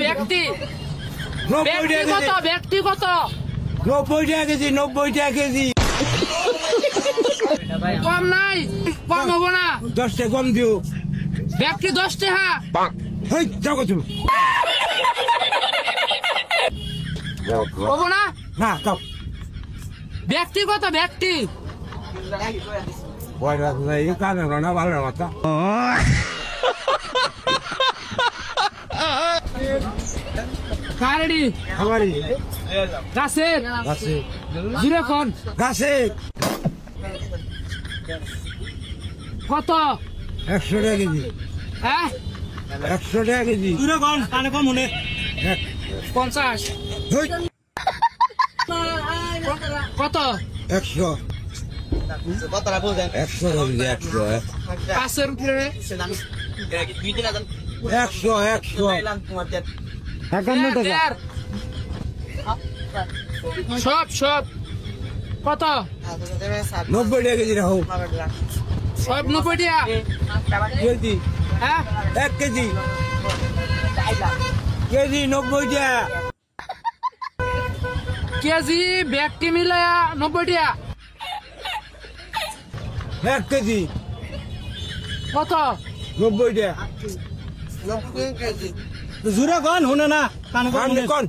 ব্যক্তি ব্যক্তি 90 টাকা ব্যক্তিগত কেজি ব্যক্তিগত 90 টাকা কেজি 90 টাকা কেজি কম নাই কম হবো না 10 টাকা কম দিও ব্যক্তি 10 টাকা হেই যাও তুমি হবো না না যাও ব্যক্তিগত ব্যক্তি ওই রাস্তা এই কানে না ভালো কথা কারেডি আমারই গাছে গাছে জুড়ে কোন গাছে কত 100 টাকা কেজি হ্যাঁ 100 টাকা কেজি তুই কোন কানে কম মনে 50 হেই কত 100 কথাটা বলছেন 100 কেজি 100 পাঁচের উপরে 100 51 টাকা দেড়। সব সব কত 90 টাকা কেজি রাখো সব 90 টাকা কেজি হ্যাঁ 1 কেজি কেজি 90 টাকা কেজি ব্যক্তি মিলে 90 টাকা 1 কেজি কত 90 টাকা জুড়ে কোন শুনে না কানে কম কোন